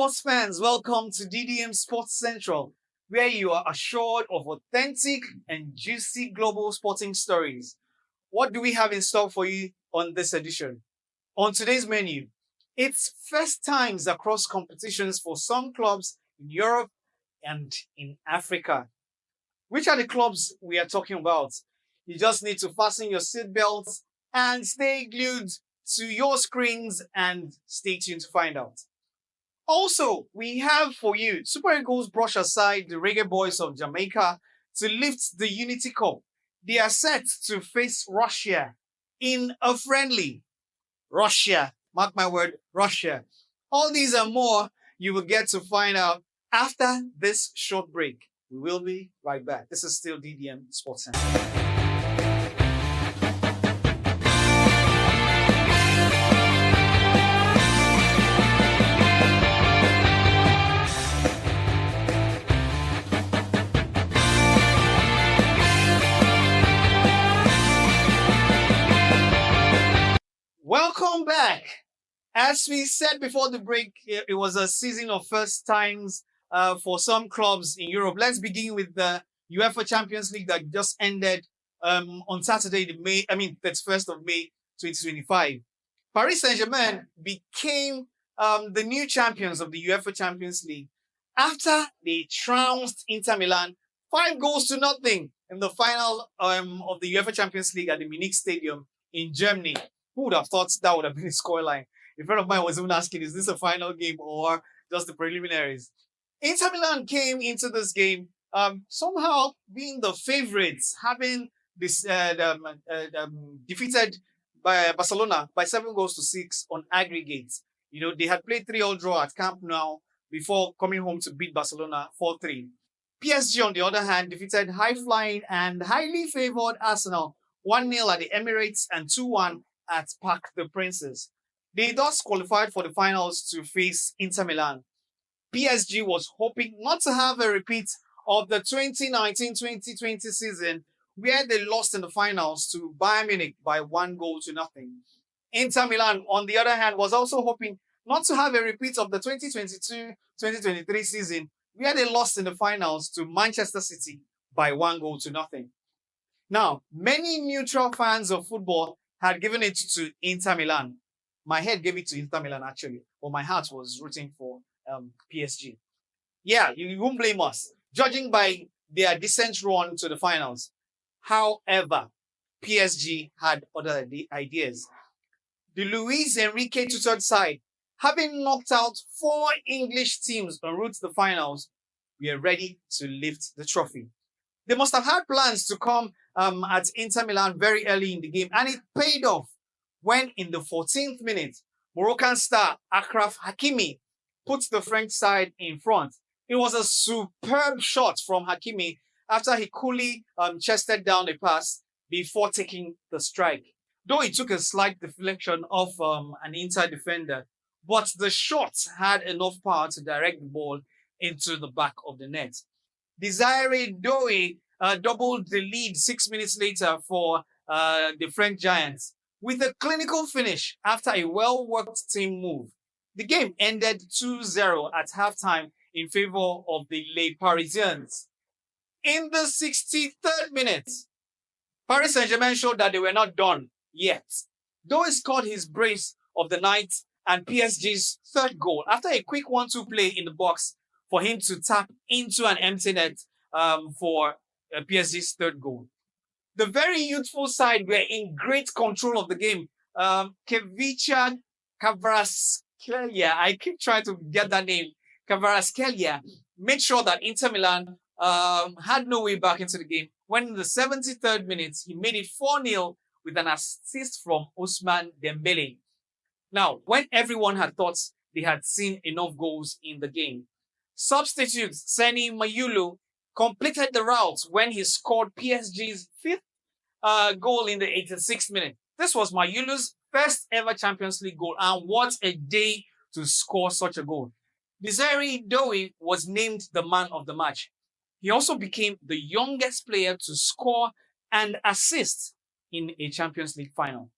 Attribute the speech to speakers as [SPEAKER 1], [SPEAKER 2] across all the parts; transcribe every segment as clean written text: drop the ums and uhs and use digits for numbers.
[SPEAKER 1] sports fans, welcome to DDM Sports Central, where you are assured of authentic and juicy global sporting stories. What do we have in store for you on this edition? On today's menu, it's first times across competitions for some clubs in Europe and in Africa. Which are the clubs we are talking about? You just need to fasten your seatbelts and stay glued to your screens and stay tuned to find out. Also, we have for you Super Eagles brush aside the Reggae Boys of Jamaica to lift the Unity Cup. They are set to face Russia in a friendly. Russia, mark my word, Russia. All these and more you will get to find out after this short break. We will be right back. This is still DDM Sports Center. Welcome back. As we said before the break, it was a season of first times for some clubs in Europe. Let's begin with the UEFA Champions League that just ended on Saturday, 31st of May, 2025. Paris Saint-Germain became the new champions of the UEFA Champions League after they trounced Inter Milan 5-0 in the final of the UEFA Champions League at the Munich Stadium in Germany. Who would have thought that would have been the scoreline? A friend of mine was even asking, is this a final game or just the preliminaries? Inter Milan came into this game somehow being the favorites, having this defeated by Barcelona by 7-6 on aggregate. You know, they had played 3-3 draw at Camp Nou before coming home to beat Barcelona 4-3. PSG, on the other hand, defeated high-flying and highly favored Arsenal 1-0 at the Emirates and 2-1 at Parc des Princes. They thus qualified for the finals to face Inter Milan. PSG was hoping not to have a repeat of the 2019-2020 season where they lost in the finals to Bayern Munich by 1-0. Inter Milan, on the other hand, was also hoping not to have a repeat of the 2022-2023 season where they lost in the finals to Manchester City by 1-0. Now, many neutral fans of football had given it to Inter Milan. My head gave it to Inter Milan, actually, but my heart was rooting for PSG. Yeah, you won't blame us, judging by their decent run to the finals. However, PSG had other ideas. The Luis Enrique tutored side, having knocked out 4 English teams en route to the finals, were ready to lift the trophy. They must have had plans to come at Inter Milan very early in the game, and it paid off when in the 14th minute, Moroccan star Achraf Hakimi put the French side in front. It was a superb shot from Hakimi after he coolly chested down a pass before taking the strike. Though it took a slight deflection of an Inter defender, but the shot had enough power to direct the ball into the back of the net. Desiree Doué doubled the lead 6 minutes later for the French Giants with a clinical finish after a well-worked team move. The game ended 2-0 at halftime in favor of the Les Parisiens. In the 63rd minute, Paris Saint-Germain showed that they were not done yet. Doué scored his brace of the night and PSG's third goal after a quick 1-2 play in the box for him to tap into an empty net for PSG's third goal. The very youthful side were in great control of the game. Kvaratskhelia, I keep trying to get that name, Kvaratskhelia, made sure that Inter Milan had no way back into the game. When in the 73rd minute, he made it 4-0 with an assist from Ousmane Dembele. Now, when everyone had thought they had seen enough goals in the game, substitute Seni Mayulu completed the route when he scored PSG's 5th goal in the 86th minute. This was Mayulu's first ever Champions League goal, and what a day to score such a goal. Desiree Doué was named the man of the match. He also became the youngest player to score and assist in a Champions League final.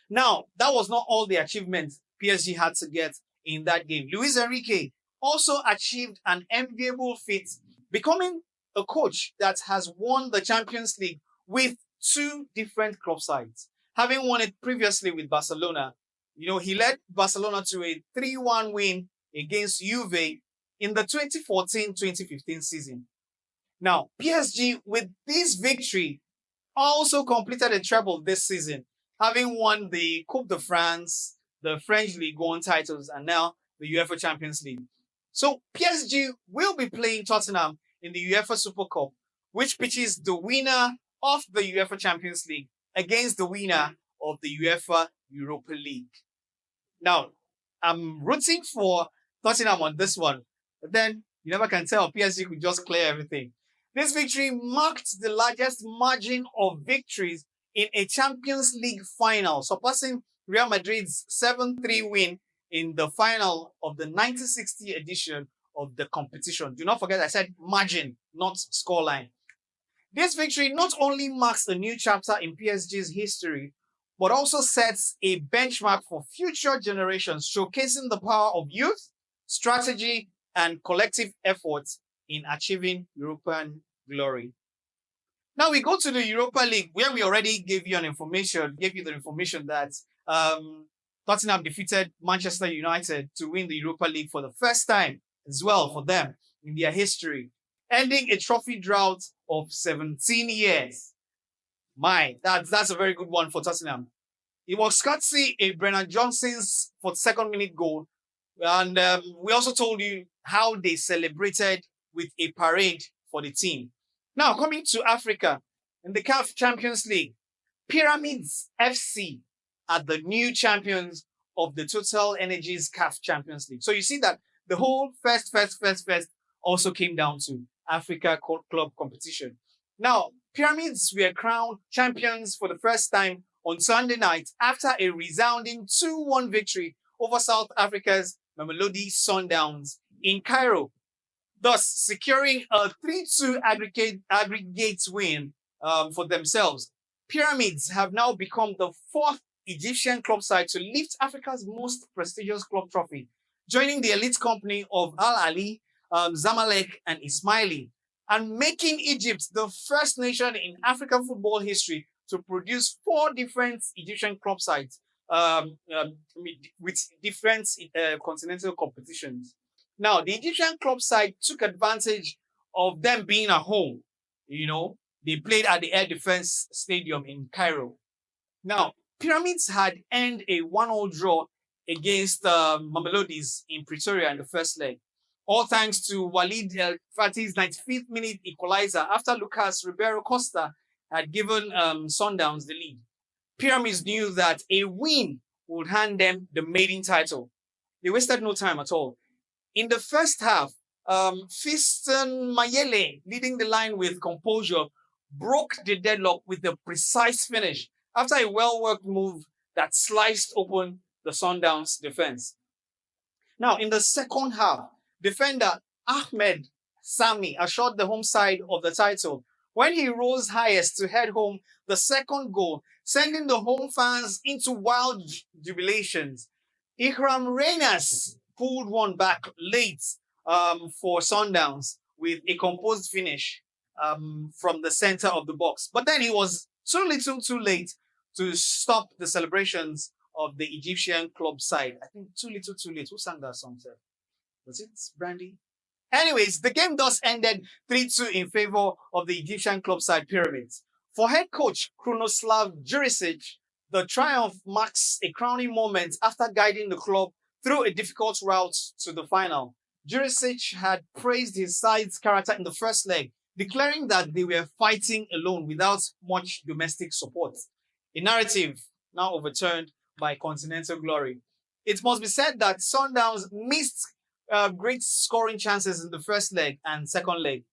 [SPEAKER 1] Now, that was not all the achievements PSG had to get in that game. Luis Enrique also achieved an enviable feat, becoming a coach that has won the Champions League with two different club sides. Having won it previously with Barcelona, he led Barcelona to a 3-1 win against Juve in the 2014-2015 season. Now, PSG, with this victory, also completed a treble this season, having won the Coupe de France, the French Ligue 1 titles, and now the UEFA Champions League. So PSG will be playing Tottenham in the UEFA Super Cup, which pitches the winner of the UEFA Champions League against the winner of the UEFA Europa League. Now, I'm rooting for Tottenham on this one, but then you never can tell. PSG could just clear everything. This victory marked the largest margin of victories in a Champions League final, surpassing Real Madrid's 7-3 win in the final of the 1960 edition of the competition. Do not forget I said margin, not scoreline. This victory not only marks a new chapter in PSG's history, but also sets a benchmark for future generations, showcasing the power of youth, strategy, and collective efforts in achieving European glory. Now we go to the Europa League, where we already gave you the information that Tottenham defeated Manchester United to win the Europa League for the first time as well for them in their history, ending a trophy drought of 17 years. That's a very good one for Tottenham. It was courtesy a Brennan Johnson's 42nd minute goal. And we also told you how they celebrated with a parade for the team. Now, coming to Africa, in the CAF Champions League, Pyramids FC are the new champions of the Total Energies CAF Champions League. So you see that the whole first also came down to Africa Club competition. Now, Pyramids were crowned champions for the first time on Sunday night after a resounding 2-1 victory over South Africa's Mamelodi Sundowns in Cairo, thus securing a 3-2 aggregate win for themselves. Pyramids have now become the fourth Egyptian club side to lift Africa's most prestigious club trophy, joining the elite company of Al Ahly, Zamalek, and Ismaili, and making Egypt the first nation in African football history to produce 4 different Egyptian club sides with different continental competitions. Now, the Egyptian club side took advantage of them being at home. They played at the Air Defense Stadium in Cairo. Now, Pyramids had earned a 1-1 draw against Mamelodis in Pretoria in the first leg, all thanks to Walid El Fatih's 95th minute equalizer after Lucas Ribeiro Costa had given Sundowns the lead. Pyramids knew that a win would hand them the maiden title. They wasted no time at all. In the first half, Fiston Mayele, leading the line with composure, broke the deadlock with a precise finish after a well-worked move that sliced open the Sundowns defense. Now, in the second half, defender Ahmed Sami assured the home side of the title when he rose highest to head home the second goal, sending the home fans into wild jubilations. Ikram Renas pulled one back late for Sundowns with a composed finish from the center of the box. But then he was too little too late to stop the celebrations of the Egyptian club side. I think too little too late. Who sang that song, sir? Was it Brandy? Anyways, the game thus ended 3-2 in favor of the Egyptian club side Pyramids. For head coach Krunoslav Jurisic, the triumph marks a crowning moment after guiding the club through a difficult route to the final. Jurisic had praised his side's character in the first leg, declaring that they were fighting alone without much domestic support. A narrative now overturned by Continental Glory. It must be said that Sundowns missed great scoring chances in the first leg and second leg,